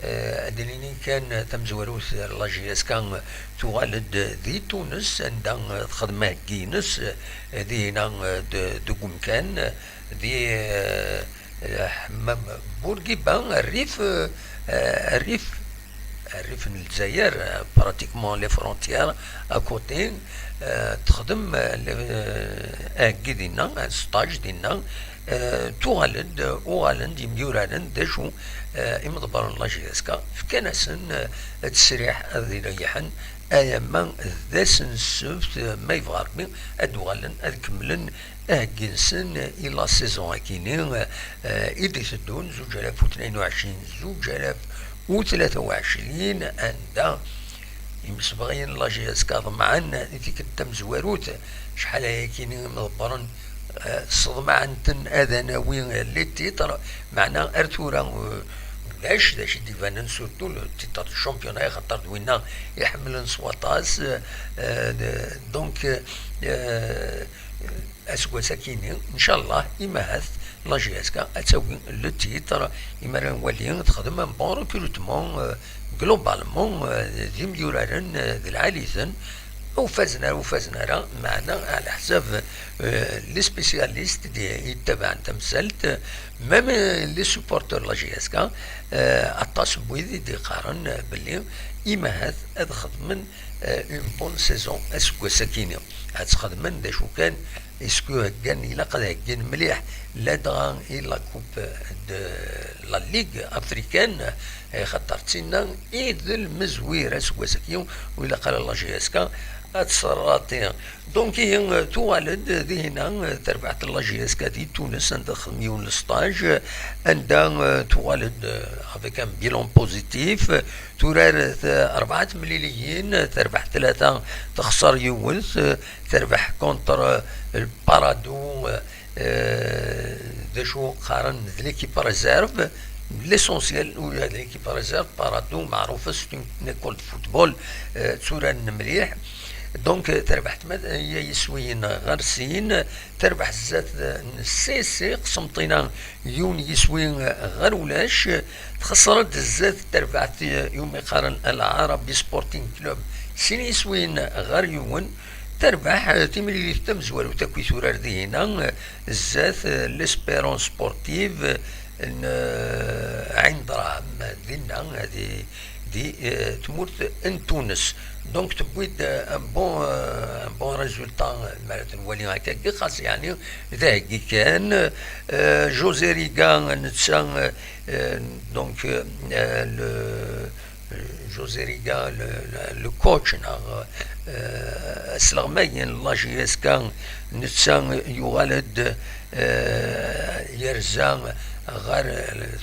أدريني كان تمزوروث لاجياس كان تغالد ذي تونس عندها خدمة كينس دينا دقوم كان ذي بورقيبان الريف الجزائر براتيكمون لي فرونتيير اكوتي تخدم اكي دينا ستاج دينا توغالند يميورالند داشو إمضبار لاجياسكا فكانسن تسريح ذي ريحن أيما ذاسن السبت ما يفغربي أدوغالن أكملن أهجنسن إلى سيزون أكيني إدي تدون 2022 2023 عند يمسبغين لاجياسكا معنا ذيك التمزواروت شحال هيكيني مضبرن صدمة عندن أذناوي اللي تيتر معنا أرتورا لاش ديفانن سورتو تيتر الشامبيون خاطر دوينا يحمل سواطاس دونك اسوا ساكيني ان شاء الله إما لاجياسكا تسوي لو تيتر إما نولي تخدم بون ريكروتمون جلوبالمون دي ميورارن ذي العاليثن وفازنا معنا على حساب لي سبيسياليست دي يتبع تمثلت ميم لي سوبورتور لاجياسكا عطاس بويدي دي قارن باللي إما هاد خدمن اون بون سيزون اسكو ساكيني هاد خدمن دا شو كان اسكو كان إلا قد هكين مليح لا دغا إلا كوب دو لا ليغ افريكان خاطر تينا إذ المزوير اسكو ساكيو وإلا قال لاجياسكا أتصراتي دونك هي توالد ذي هنا تربعت لاجياسكا دي تونس عند خميون الستاج عندها توالد افيك ان بيلون بوزيتيف تورار 4 مليليين تربح 3 تخسر يوث تربح كونتر البارادو دشو قارن ليكيب ريزيرف ليسونسيال ولا ليكيب ريزيرف بارادو معروفه سيت نيكول فوتبول توران مليح دونك تربح يسوين غرسين تربح زات السيسي قسمطينا يون يسوين غير ولاش تخسرت الزات تربحت يوم يقارن العربي سبورتين كلوب سين يسوين غير يون تربح تيملي تمزول وتكوي ثورار دينا الزات ليسبيرون سبورتيف عين دراهم دينا هذه دي تمورت ان تونس دونك تبويد ان بون ريزولتا معناتها نولي هكا خاص يعني ذاك كان جوزي ريغا نتسا دونك جوزي ريغا لو كوتش سلغماين لاجياسكا نتسا يغالد يرزا غير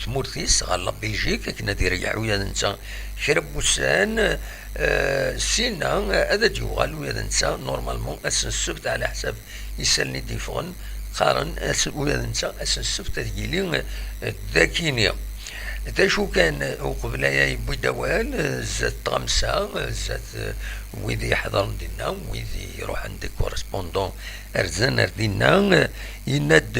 ثمورتيس غير بلجيك كنا دير يعويا نتا شرب وسان سينا هذا يغال ويا نتا نورمالمون اسن السبت على حساب يسالني ديفون قارن ويا نتا اسن السبت ديالي ذاكينيا تا شو كان وقبلايا يبوي دوال زاد غمسة زاد ويدي يحضر دينا ويدي يروح عند كورسبوندون ارزان ردينا يناد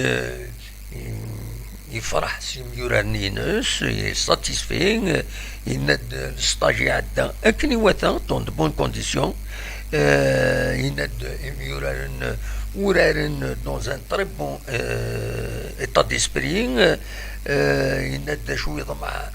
يفرح سيميورانينوس يساتيسفي يناد الستاجي عدا اكني وثا دون دو بون كونديسيون يناد يميوران ورارن دون ان تري بون ايتا ديسبري يناد شويه مع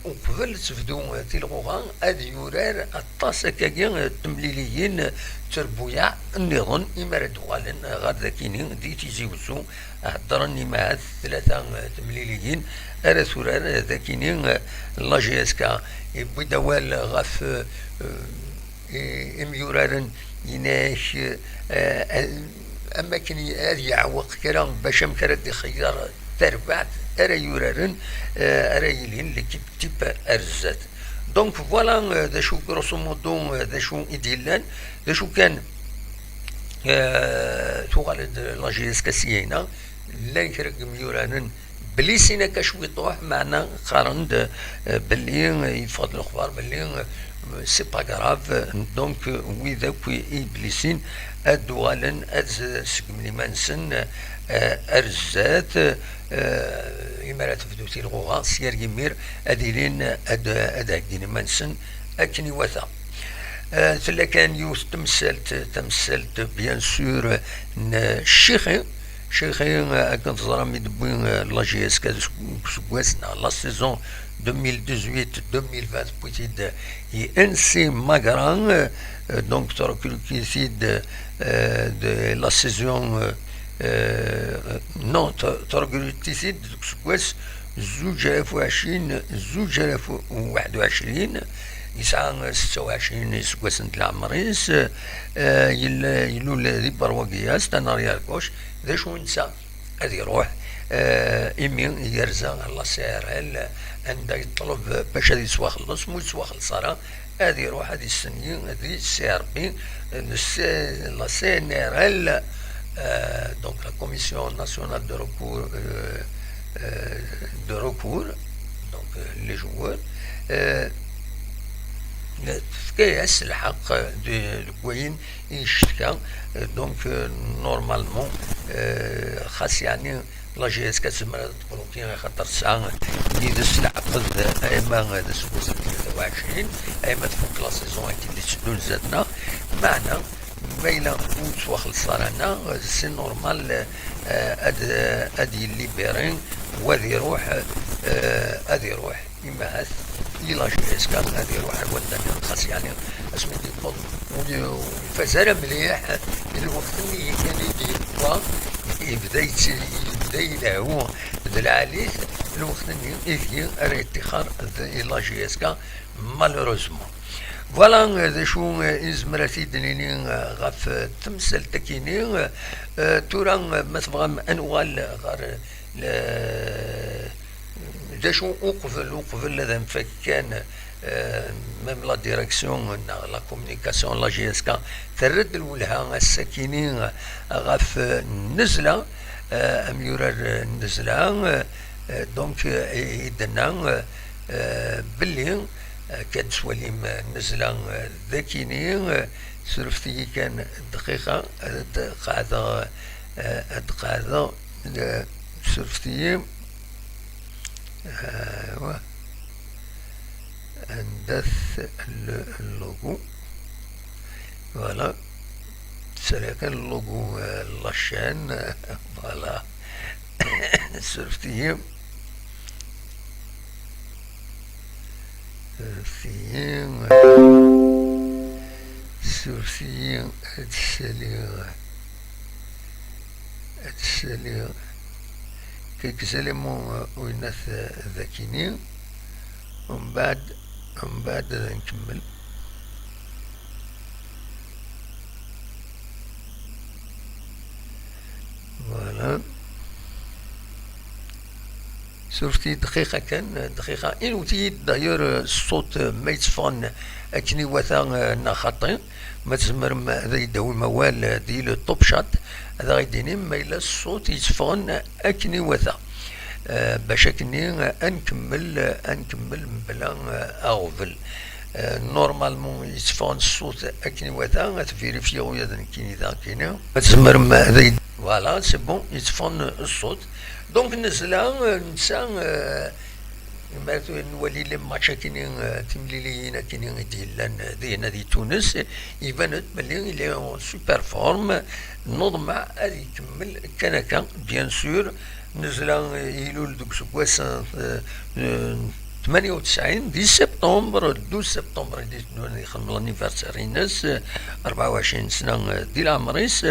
وقبل تفدو تيلغوغا اد يورار الطاس كاكيا تمليليين تربويا النظن إما دوالن غاد ذاكينين دي تيزيوسو هضرني مع 3 تمليليين أرى ثوران ذاكينين لاجياسكا يبوي دوال غاف إميورارن يناش أما كان يعوق كرا باش مكرا دي خيار تربعت أرى يورارن أرى يلين لكي تيب أرزات دونك فوالا دا شو غروسو مودو دا شو إديلان دا شو كان توغالد لاجياسكا سيينا لا يخرج ميورانن بلي سينا كشوي طوح معنا قارن باللي يفضل الاخبار باللي سي با غراف دونك وإذا كوي إبليسين أدوالن سكملي مانسن أرزات إمارات فدوتي الغوغا سيار جمير أديلين أداكين مانسن أكني وثا ثلا كان يوث تمثلت بيان سور الشيخين كنت زرا ميدبوين لا جي اس كاد سكواسنا لا سيزون 2018-2020 بوتيد ينسي ماغران دونك تركل كيسيد دو لا سيزون نو تركل كيسيد سكواس 2021 يسعى 26 سكواسن العمريس يلو ذي برواقياس تناريا الكوش ذا شو نسى هذي يروح إمين يرزا الله سير عندها يطلب باش هذي سوا خلص مو سوا خلصارا هذي يروح هذي السنين هذي سي ار بي لا سي ان ار ال دونك لا كوميسيون ناسيونال دو ركور دونك لي جوار تفكيس الحق الكوين يشتكى دونك نورمالمون خاص يعني لا جي اس كتسمى تقولوا كي خاطر ساعه يدس العقد ايما دس 23 ايما تفوق لا سيزون اللي تشدون زادنا معنا ميلا اوت وخلص رانا سي نورمال ادي ليبرين وهذه يروح اما هاث لا جي اس كان هذه يروح ودنا خاص يعني اسمي يفضل فزال مليح الوقت اللي كان يدير يبدا يلعبوا العاليث الوقت اللي يجي اتخاذ لا جي اس كا مالوروزمون فوالا هذا شو يزمر تيدنيني غاف تمثل تكيني تورا ما تبغى انوال غير دا شو وقفل هذا مفكان ميم لا ديريكسيون لا كومونيكاسيون لا جي اس كا ترد لولها الساكنين غاف النزله اميورر النزله دونك يدنا باللي كتسوليم النزله ذاكيني سرفتي كان دقيقه قاعده سرفتي اندث اللوغو فوالا سريع اللوغو لاشين فوالا سرفتيهم هادشالي كيك سلمو ويناث ذاكيني ومن بعد نكمل فوالا سورتي دقيقة إن وتيد داير الصوت ما يتصفون أكني وثا نخطي ما تزمر هذا يدوي موال ديال الطوب شات هذا غيديني ما إلا الصوت يتصفون أكني وثا باش أكني أنكمل بلا أغفل نورمالمون يتصفون الصوت أكني وثا تفيريفيو يدن كيني ذا كيني ما تزمر هذا فوالا سي بون يتصفون الصوت دونك نزلا نسان نولي لما كاينين تمليليين كاينين ديالنا دي تونس يبان بلي لي سوبر فورم نوض غادي يكمل كان هكا بيان سور نزلا يلول دوك سكواس 98 دي سبتمبر 12 سبتمبر يخدم لانيفرساري ناس 24 سنه ديال عمريس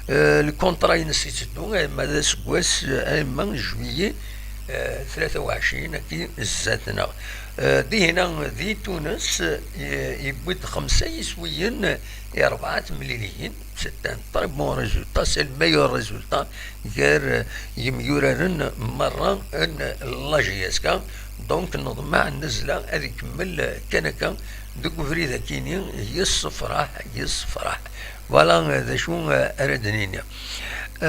الكونترا ينسيتو ماذا سكواس ايما جويي 23 كي زادنا دي هنا دي تونس يبويد 5 يسويين 4 مليونين ستان طيب بون ريزولتا سي الميور ريزولتا غير يميورن مرة ان لا جي اس كا دونك نوض مع النزلة هذه كمل كنكا دوك فريدة كيني هي الصفراح فوالا هذا شو اردنينيا